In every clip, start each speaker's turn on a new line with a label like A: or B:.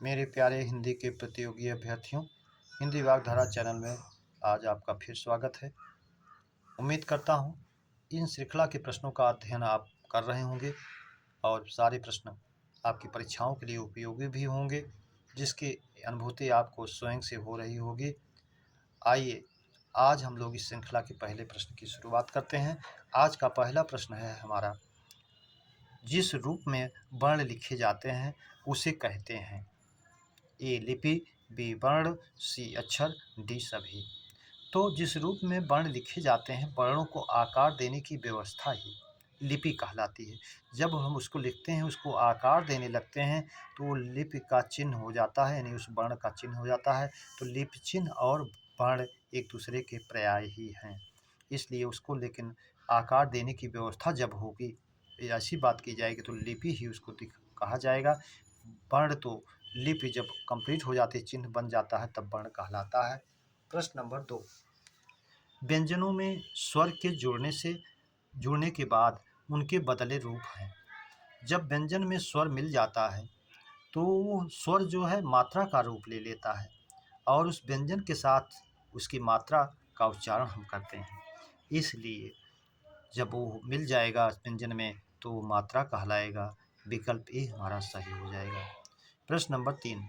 A: मेरे प्यारे हिंदी के प्रतियोगी अभ्यर्थियों, हिंदी वाग्धारा चैनल में आज आपका फिर स्वागत है। उम्मीद करता हूँ इन श्रृंखला के प्रश्नों का अध्ययन आप कर रहे होंगे और सारे प्रश्न आपकी परीक्षाओं के लिए उपयोगी भी होंगे, जिसकी अनुभूति आपको स्वयं से हो रही होगी। आइए आज हम लोग इस श्रृंखला के पहले प्रश्न की शुरुआत करते हैं। आज का पहला प्रश्न है हमारा, जिस रूप में वर्ण लिखे जाते हैं उसे कहते हैं। ए लिपि, बी वर्ण, सी अक्षर, डी सभी। तो जिस रूप में वर्ण लिखे जाते हैं, वर्णों को आकार देने की व्यवस्था ही लिपि कहलाती है। जब हम उसको लिखते हैं, उसको आकार देने लगते हैं, तो वो लिपि का चिन्ह हो जाता है, यानी उस वर्ण का चिन्ह हो जाता है। तो लिपि चिन्ह और वर्ण एक दूसरे के पर्याय ही हैं, इसलिए उसको लेकिन आकार देने की व्यवस्था जब होगी, ऐसी बात की जाएगी, तो लिपि ही उसको कहा जाएगा। वर्ण तो लिपि जब कंप्लीट हो जाती है, चिन्ह बन जाता है, तब वर्ण कहलाता है। प्रश्न नंबर 2, व्यंजनों में स्वर के जुड़ने के बाद उनके बदले रूप हैं। जब व्यंजन में स्वर मिल जाता है तो वो स्वर जो है मात्रा का रूप ले लेता है, और उस व्यंजन के साथ उसकी मात्रा का उच्चारण हम करते हैं। इसलिए जब वो मिल जाएगा व्यंजन में तो वो मात्रा कहलाएगा। विकल्प ए हमारा सही हो जाएगा। प्रश्न नंबर 3,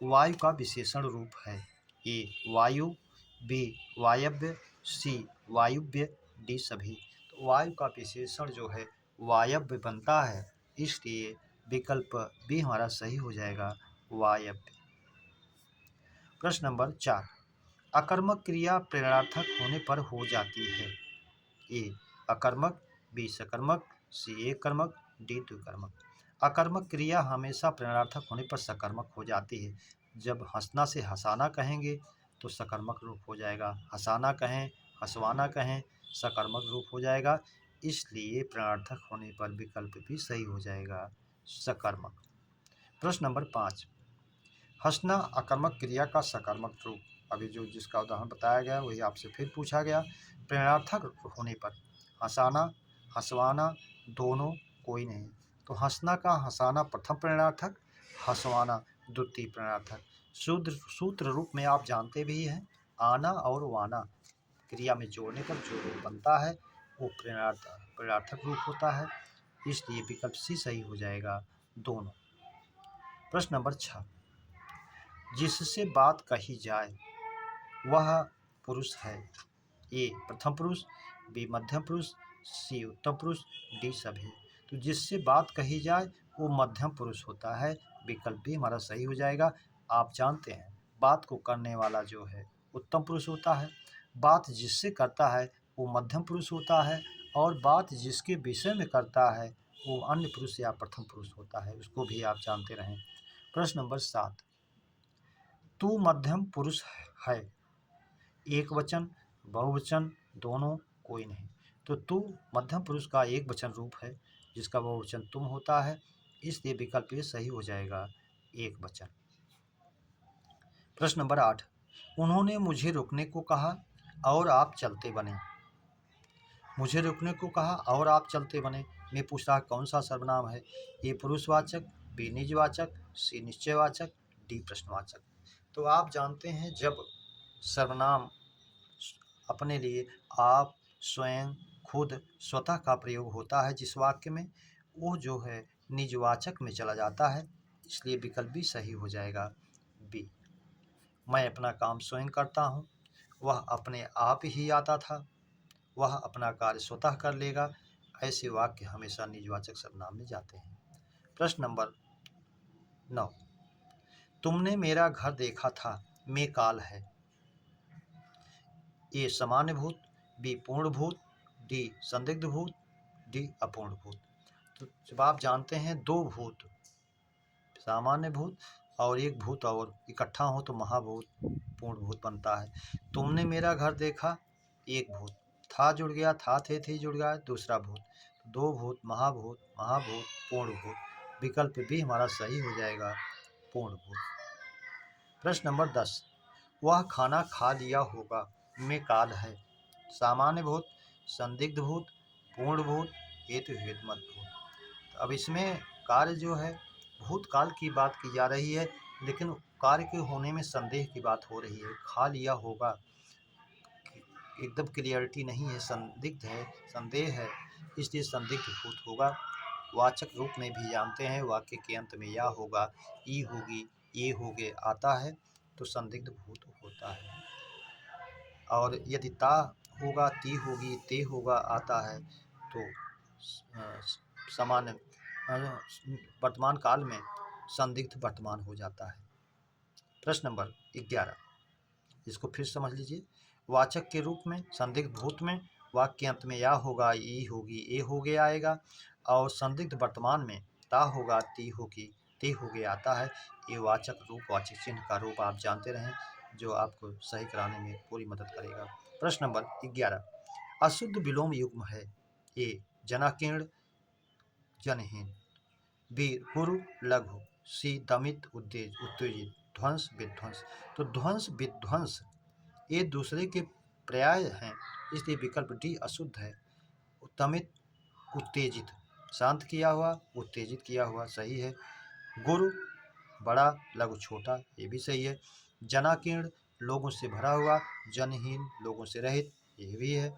A: वायु का विशेषण रूप है। ए वायु, बी वायव्य, सी वायुव्य, डी सभी। तो वायु का विशेषण जो है वायव्य बनता है, इसलिए विकल्प बी हमारा सही हो जाएगा, वायव्य। प्रश्न नंबर 4, अकर्मक क्रिया प्रेरणार्थक होने पर हो जाती है। ए अकर्मक, बी सकर्मक, सी एककर्मक, डी द्विकर्मक। अकर्मक क्रिया हमेशा प्रेरणार्थक होने पर सकर्मक हो जाती है। जब हंसना से हंसाना कहेंगे तो सकर्मक रूप हो जाएगा, हंसाना कहें, हंसवाना कहें, सकर्मक रूप हो जाएगा। इसलिए प्रेरणार्थक होने पर विकल्प भी सही हो जाएगा, सकर्मक। प्रश्न नंबर 5, हंसना अकर्मक क्रिया का सकर्मक रूप। अभी जो जिसका उदाहरण बताया गया वही आपसे फिर पूछा गया। प्रेरणार्थक होने पर हंसाना, हंसवाना दोनों कोई नहीं। तो हंसना का हंसाना प्रथम प्रेरणार्थक, हंसवाना द्वितीय प्रेरणार्थक। सूत्र रूप में आप जानते भी हैं, आना और वाना क्रिया में जोड़ने पर जो रूप बनता है वो प्रेरणार्थक रूप होता है, इसलिए विकल्प सी सही हो जाएगा, दोनों। प्रश्न नंबर 6, जिससे बात कही जाए वह पुरुष है। ए प्रथम पुरुष, बी मध्यम पुरुष, सी उत्तम पुरुष, डी सभी। तो जिससे बात कही जाए वो मध्यम पुरुष होता है, विकल्प भी हमारा सही हो जाएगा। आप जानते हैं बात को करने वाला जो है उत्तम पुरुष होता है, बात जिससे करता है वो मध्यम पुरुष होता है, और बात जिसके विषय में करता है वो अन्य पुरुष या प्रथम पुरुष होता है, उसको भी आप जानते रहें। प्रश्न नंबर 7, तू मध्यम पुरुष है। एक वचन, बहुवचन दोनों कोई नहीं। तो तू मध्यम पुरुष का एक वचन रूप है, जिसका बहुवचन तुम होता है, इसलिए विकल्प ये सही हो जाएगा, एक वचन। प्रश्न नंबर 8, उन्होंने मुझे रुकने को कहा और आप चलते बने। मुझे रुकने को कहा और आप चलते बने में पूछ रहा कौन सा सर्वनाम है। ए पुरुषवाचक, बी निजवाचक, सी निश्चयवाचक, डी प्रश्नवाचक। तो आप जानते हैं जब सर्वनाम अपने लिए आप, स्वयं, खुद, स्वतः का प्रयोग होता है जिस वाक्य में, वो जो है निजवाचक में चला जाता है, इसलिए विकल्प भी सही हो जाएगा, बी। मैं अपना काम स्वयं करता हूँ, वह अपने आप ही आता था, वह अपना कार्य स्वतः कर लेगा, ऐसे वाक्य हमेशा निजवाचक सर्वनाम में जाते हैं। प्रश्न नंबर 9, तुमने मेरा घर देखा था में काल है। ए सामान्य भूत, बी पूर्ण भूत, डी संदिग्ध भूत, डी अपूर्ण भूत। तो जब आप जानते हैं दो भूत, सामान्य भूत और एक भूत और इकट्ठा हो तो महाभूत पूर्ण भूत बनता है। तुमने मेरा घर देखा, एक भूत, था जुड़ गया, था थे जुड़ गया, दूसरा भूत, दो भूत, महाभूत, महाभूत पूर्ण भूत, विकल्प भी हमारा सही हो जाएगा, पूर्ण भूत। प्रश्न नंबर 10, वह खाना खा लिया होगा में काल है। सामान्य भूत, संदिग्ध भूत, पूर्ण भूत, हेतु हेतुमत भूत। अब इसमें कार्य जो है भूतकाल की बात की जा रही है, लेकिन कार्य के होने में संदेह की बात हो रही है। खा लिया होगा, एकदम क्लियरिटी नहीं है, संदिग्ध है, संदेह है, इसलिए संदिग्ध भूत होगा। वाचक रूप में भी जानते हैं, वाक्य के अंत में या होगा, ई होगी, ये होगे आता है तो संदिग्ध भूत होता है। और यदि ता होगा, ती होगी, ते होगा आता है तो सामान्य वर्तमान काल में संदिग्ध वर्तमान हो जाता है। प्रश्न नंबर 11, इसको फिर समझ लीजिए। वाचक के रूप में, संदिग्ध भूत में, वाक्य के अंत में या होगा, ई होगी, ए हो गया आएगा, और संदिग्ध वर्तमान में ता होगा, ती होगी, ते हो गया आता है। ये वाचक रूप, वाचक चिन्ह का रूप आप जानते रहें, जो आपको सही कराने में पूरी मदद करेगा। प्रश्न नंबर 11, अशुद्ध विलोम युग्म है। ए जनाकीर्ण जनहीन, बी गुरु लघु, सी दमित उत्तेजित, ध्वंस विध्वंस। तो ध्वंस विध्वंस ये दूसरे के पर्याय हैं, इसलिए विकल्प डी अशुद्ध है। उत्तमित उत्तेजित, शांत किया हुआ, उत्तेजित किया हुआ, सही है। गुरु बड़ा, लघु छोटा, ये भी सही है। जनाकीर्ण लोगों से भरा हुआ, जनहीन लोगों से रहित, ये भी है।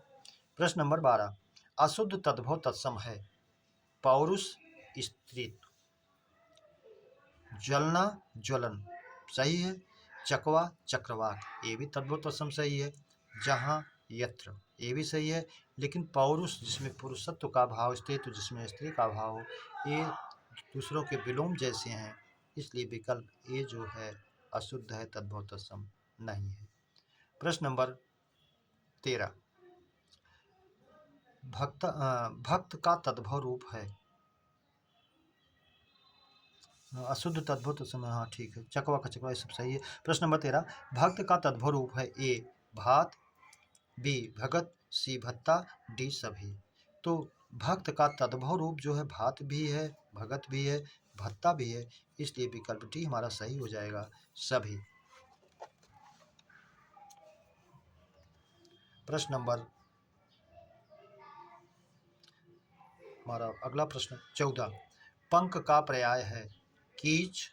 A: प्रश्न नंबर 12, अशुद्ध तद्भव तत्सम है। पौरुष स्त्रीत्व, ज्वलना ज्वलन, सही है। चकवा चक्रवात, ये भी तद्भव तत्सम सही है। जहाँ यत्र, ये भी सही है। लेकिन पौरुष जिसमें पुरुषत्व का भाव, स्त्रीत्व जिसमें स्त्री का भाव हो, ये दूसरों के विलोम जैसे हैं, इसलिए विकल्प ए जो है अशुद्ध है, तद्भव तत्सम नहीं है। प्रश्न नंबर 13, भक्त का तद्भव रूप है। अशुद्ध तद्भव तत्सम, हाँ ठीक है। चकवा का चकवा, ये सब सही है। प्रश्न नंबर 13, भक्त का तद्भव रूप है। ए भात, बी भगत, सी भत्ता, डी सभी। तो भक्त का तद्भव रूप जो है भात भी है, भगत भी है, भत्ता भी है, इसलिए विकल्प डी हमारा सही हो जाएगा, सभी। प्रश्न नंबर, हमारा अगला प्रश्न 14, पंक का पर्याय है। कीच,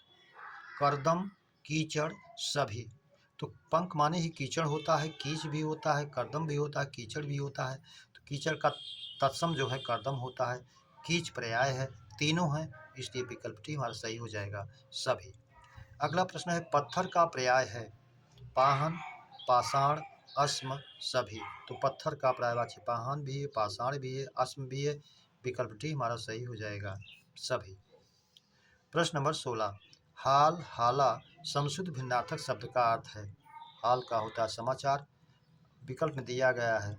A: करदम, कीचड़, सभी। तो पंक माने ही कीचड़ होता है, कीच भी होता है, करदम भी होता है, कीचड़ भी होता है। तो कीचड़ का तत्सम जो है करदम होता है, कीच पर्याय है, तीनों हैं, इसलिए विकल्प डी हमारा सही हो जाएगा, सभी। अगला प्रश्न है, पत्थर का पर्याय है। पाहन, पाषाण, अस्म, सभी। तो पत्थर का पर्यायवाची पाहन भी है, पाषाण भी है, अस्म भी है, विकल्प डी हमारा सही हो जाएगा, सभी। प्रश्न नंबर 16, हाल हाला समशुद्ध भिन्नार्थक शब्द का अर्थ है। हाल का होता है समाचार, विकल्प में दिया गया है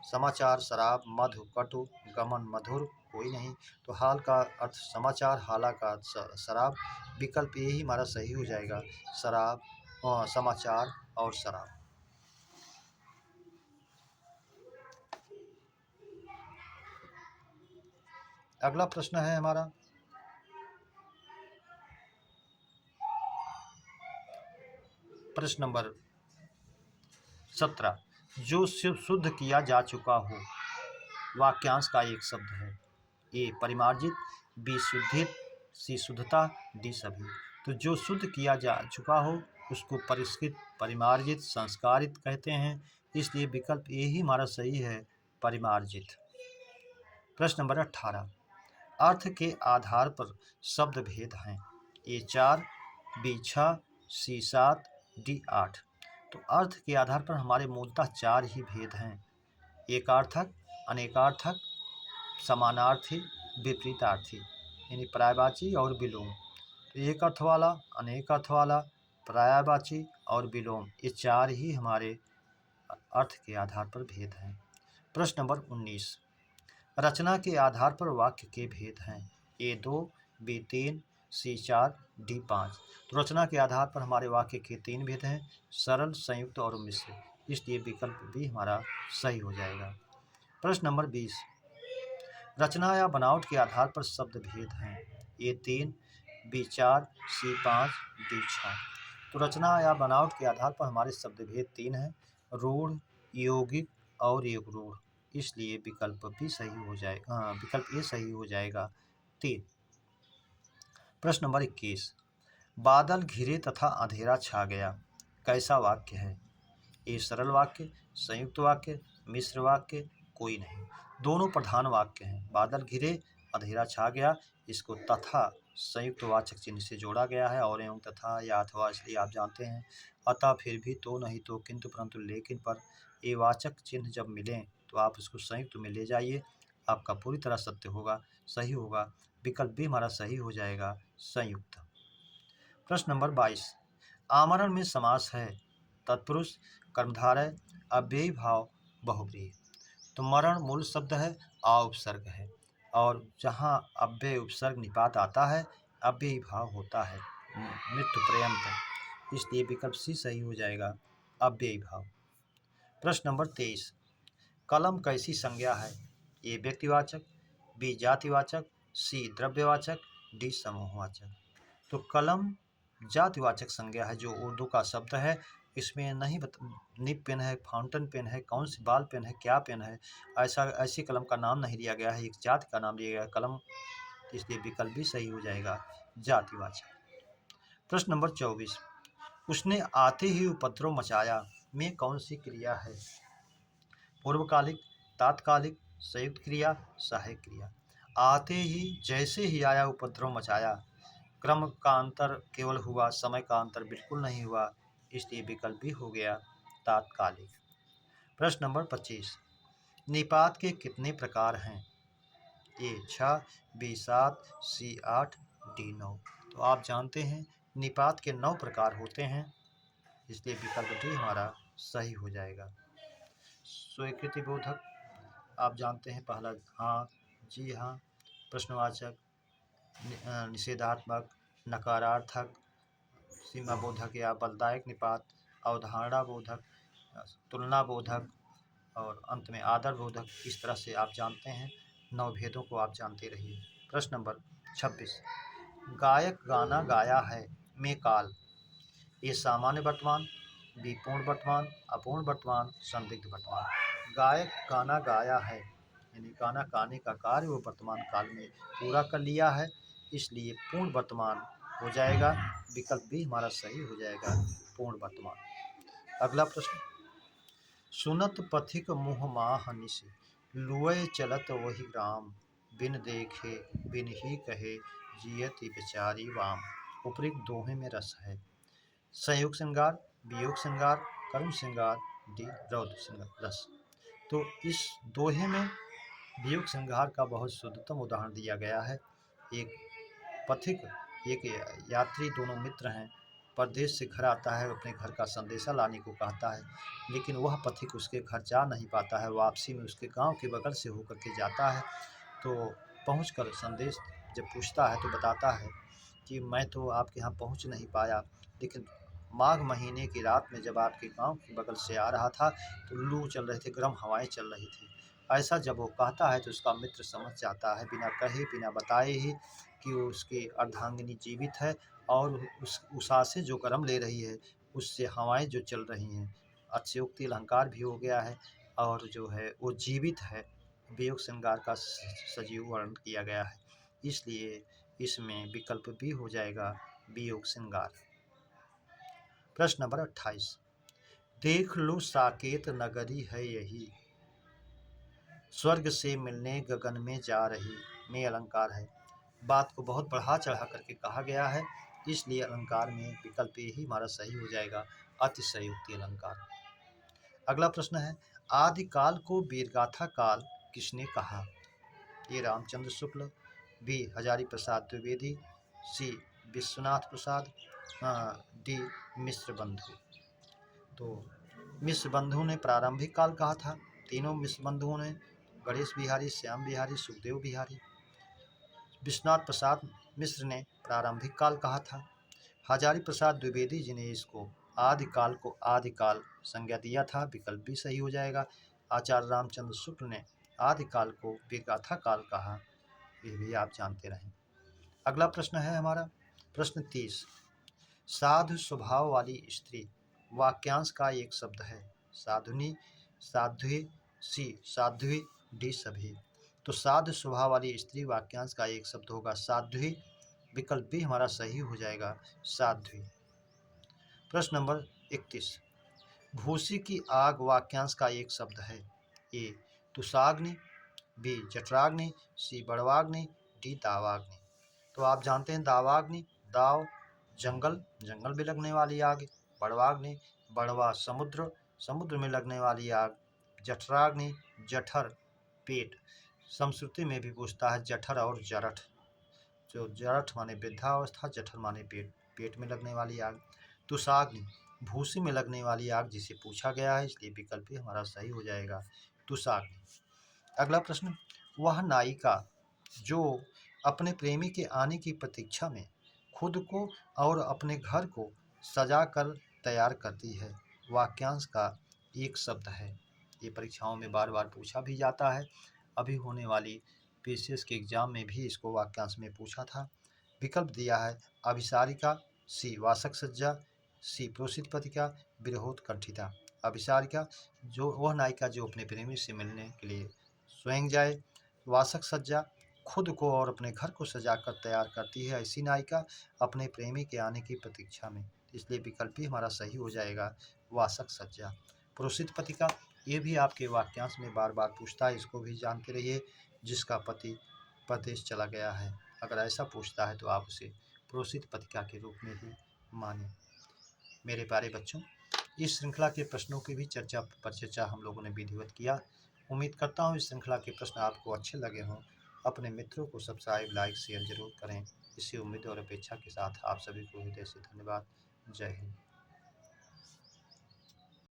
A: समाचार, शराब, मधु, कटु, गमन, मधुर, कोई नहीं। तो हाल का अर्थ समाचार, हाला का अर्थ शराब, विकल्प ये ही हमारा सही हो जाएगा, शराब, समाचार और शराब। अगला प्रश्न है हमारा प्रश्न नंबर 17, जो शुद्ध किया जा चुका हो, वाक्यांश का एक शब्द है। ए परिमार्जित, बी शुद्धित, सी शुद्धता, डी सभी। तो जो शुद्ध किया जा चुका हो उसको परिष्कृत, परिमार्जित, संस्कारित कहते हैं, इसलिए विकल्प ए ही हमारा सही है, परिमार्जित। प्रश्न नंबर 18, अर्थ के आधार पर शब्द भेद हैं। ए 4, बी 6, सी 7, डी 8। तो अर्थ के आधार पर हमारे मूलतः 4 ही भेद हैं। एकार्थक, अनेकार्थक, समानार्थी, विपरीतार्थी, यानी पर्यायवाची और विलोम। तो एक अर्थ वाला, अनेक अर्थ वाला, पर्यायवाची और विलोम, ये 4 ही हमारे अर्थ के आधार पर भेद हैं। प्रश्न नंबर 19, रचना के आधार पर वाक्य के भेद हैं। ए 2, बी 3, सी 4, डी 5। तो रचना के आधार पर हमारे वाक्य के 3 भेद हैं, सरल, संयुक्त और मिश्र, इसलिए विकल्प भी हमारा सही हो जाएगा। प्रश्न नंबर 20, रचना या बनावट के आधार पर शब्द भेद हैं। ए 3, बी 4, सी 5, डी 6। तो रचना या बनावट के आधार पर हमारे शब्द भेद 3 हैं, रूढ़, यौगिक और युगरूढ़, इसलिए विकल्प भी सही हो जाएगा, विकल्प ए सही हो जाएगा, 3। प्रश्न नंबर 21, बादल घिरे तथा अंधेरा छा गया कैसा वाक्य है? ये सरल वाक्य, संयुक्त वाक्य, मिश्र वाक्य, कोई नहीं। दोनों प्रधान वाक्य हैं। बादल घिरे, अंधेरा छा गया, इसको तथा संयुक्त वाचक चिन्ह से जोड़ा गया है। और एवं तथा या अथवा इसलिए आप जानते हैं। अतः, फिर भी, तो, नहीं तो, किंतु, परंतु, लेकिन, पर, ये वाचक चिन्ह जब मिलें तो आप उसको संयुक्त में ले जाइए, आपका पूरी तरह सत्य होगा, सही होगा। विकल्प भी हमारा सही हो जाएगा, संयुक्त। प्रश्न नंबर 22। आमरण में समास है तत्पुरुष, कर्मधारय, अव्ययी भाव, बहुव्रीहि। तो मरण मूल शब्द है, आ उपसर्ग है, और जहाँ अव्यय उपसर्ग निपात आता है अव्ययी भाव होता है मृत्यु पर्यंत, इसलिए विकल्प सी सही हो जाएगा, अव्ययी भाव। प्रश्न नंबर 23। कलम कैसी संज्ञा है? ए व्यक्तिवाचक, बी जातिवाचक, सी द्रव्यवाचक, डी समूहवाचक। तो कलम जातिवाचक संज्ञा है, जो उर्दू का शब्द है। इसमें नहीं निब पेन है, फाउंटेन पेन है, कौन सी बाल पेन है, क्या पेन है, ऐसी कलम का नाम नहीं लिया गया है, एक जाति का नाम लिया गया है कलम, इसलिए विकल्प भी सही हो जाएगा, जातिवाचक। प्रश्न नंबर 24। उसने आते ही उपद्रव मचाया में कौन सी क्रिया है? पूर्वकालिक, तात्कालिक, संयुक्त क्रिया, सहायक क्रिया। आते ही, जैसे ही आया उपद्रव मचाया, क्रम का अंतर केवल हुआ, समय का अंतर बिल्कुल नहीं हुआ, इसलिए विकल्प भी हो गया, तात्कालिक। प्रश्न नंबर 25। निपात के कितने प्रकार हैं? ए 6, बी 7, सी 8, डी 9। तो आप जानते हैं निपात के 9 प्रकार होते हैं, इसलिए विकल्प डी हमारा सही हो जाएगा। स्वीकृति बोधक आप जानते हैं, पहला हाँ, जी हाँ, प्रश्नवाचक, निषेधात्मक, नकारार्थक, सीमा बोधक या बलदायक निपात, अवधारणा बोधक, तुलना बोधक, और अंत में आदर बोधक। इस तरह से आप जानते हैं, 9 भेदों को आप जानते रहिए। प्रश्न नंबर 26। गायक गाना गाया है में काल, ये सामान्य वर्तमान, बी पूर्ण वर्तमान, अपूर्ण वर्तमान, संदिग्ध वर्तमान। गायक गाना गाया है, यानी गाना गाने का कार्य वो वर्तमान काल में पूरा कर लिया है, इसलिए पूर्ण वर्तमान हो जाएगा, विकल्प भी हमारा सही हो जाएगा, पूर्ण वर्तमान। अगला प्रश्न। सुनत पथिक मुँह माह निश, लुए चलत वही राम, बिन देखे बिन ही कहे, जियति बेचारी वाम। उपयुक्त दोहे में रस है। संयोग श्रृंगार, वियोग श्रृंगार, कर्म श्रृंगार, डी रौद्र श्रृंगार रस। तो इस दोहे में वियोग श्रृंगार का बहुत शुद्धतम उदाहरण दिया गया है। एक पथिक, एक यात्री, दोनों मित्र हैं, परदेश से घर आता है, अपने घर का संदेशा लाने को कहता है, लेकिन वह पथिक उसके घर जा नहीं पाता है। वापसी में उसके गांव के बगल से होकर के जाता है, तो पहुंचकर संदेश जब पूछता है तो बताता है कि मैं तो आपके यहाँ पहुंच नहीं पाया, लेकिन माघ महीने की रात में जब आपके गांव के बगल से आ रहा था तो लू चल रहे थे, गर्म हवाएं चल रही थी। ऐसा जब वो कहता है तो उसका मित्र समझ जाता है, बिना कहे बिना बताए ही, कि वो उसकी अर्धांगिनी जीवित है, और उस उषा से जो गर्म ले रही है, उससे हवाएं जो चल रही हैं, अतिशयोक्ति अलंकार भी हो गया है, और जो है वो जीवित है। वियोग श्रृंगार का सजीव वर्णन किया गया है, इसलिए इसमें विकल्प भी हो जाएगा, वियोग श्रृंगार। प्रश्न नंबर 28। देख लो साकेत नगरी है यही, स्वर्ग से मिलने गगन में जा रही, में अलंकार है। बात को बहुत बढ़ा चढ़ा करके कहा गया है, इसलिए अलंकार में विकल्प ही हमारा सही हो जाएगा, अतिशयोक्ति अलंकार। अगला प्रश्न है, आदिकाल को वीरगाथा काल किसने कहा? ए रामचंद्र शुक्ल, बी हजारी प्रसाद द्विवेदी, सी विश्वनाथ प्रसाद, डी मिश्र बंधु। तो मिश्र बंधु ने प्रारंभिक काल कहा था। तीनों मिश्र बंधुओं ने, गणेश बिहारी, श्याम बिहारी, सुखदेव बिहारी। विश्वनाथ प्रसाद मिश्र ने प्रारंभिक काल कहा था। हजारी प्रसाद द्विवेदी जी ने इसको आदिकाल को आदिकाल संज्ञा दिया था, विकल्प भी सही हो जाएगा। आचार्य रामचंद्र शुक्ल ने आदिकाल को वीरगाथा काल कहा, ये भी आप जानते रहें। अगला प्रश्न है हमारा प्रश्न 30। साधु स्वभाव वाली स्त्री वाक्यांश का एक शब्द है। साधुनी, साध्वी, सी साध्वी, डी सभी। तो साधु स्वभाव वाली स्त्री वाक्यांश का एक शब्द होगा, साध्वी, विकल्प बी हमारा सही हो जाएगा, साध्वी। प्रश्न नंबर 31, भूसी की आग वाक्यांश का एक शब्द है। ए तुषाग्नि, बी जठराग्नि, सी बड़वाग्नि, डी दावाग्नि। तो आप जानते हैं दावाग्नि, दाव जंगल, जंगल में लगने वाली आग, बड़वाग्नि, बड़वा समुद्र, समुद्र में लगने वाली आग, जठराग्नि, जठर पेट, संस्कृति में भी पूछता है जठर और जरठ, जो जरठ माने वृद्धावस्था, जठर माने पेट, पेट में लगने वाली आग। तुषाग्नि भूसी में लगने वाली आग जिसे पूछा गया है, इसलिए विकल्प भी हमारा सही हो जाएगा, तुषाग्नि। अगला प्रश्न, वह नायिका जो अपने प्रेमी के आने की प्रतीक्षा में खुद को और अपने घर को सजा कर तैयार करती है, वाक्यांश का एक शब्द है। ये परीक्षाओं में बार बार पूछा भी जाता है, अभी होने वाली पीसीएस के एग्जाम में भी इसको वाक्यांश में पूछा था। विकल्प दिया है अभिसारिका, सी वासक सज्जा, सी प्रोसित पथिका, विरहोत्कंठिता। अभिसारिका जो वह नायिका जो अपने प्रेमी से मिलने के लिए स्वयं जाए, वासक सज्जा खुद को और अपने घर को सजाकर तैयार करती है, ऐसी नायिका अपने प्रेमी के आने की प्रतीक्षा में, इसलिए विकल्प भी हमारा सही हो जाएगा, वासक सज्जा। प्रोसित पथिका ये भी आपके वाक्यांश में बार बार पूछता है, इसको भी जानते रहिए, जिसका पति परदेश चला गया है, अगर ऐसा पूछता है तो आप उसे प्रोसित पथिका के रूप में ही माने। मेरे प्यारे बच्चों, इस श्रृंखला के प्रश्नों की भी चर्चा हम लोगों ने विधिवत किया। उम्मीद करता हूँ इस श्रृंखला के प्रश्न आपको अच्छे लगे हों। अपने मित्रों को सब्सक्राइब, लाइक, शेयर जरूर करें। इसी उम्मीद और अपेक्षा के साथ आप सभी को हृदय से धन्यवाद। जय हिंद।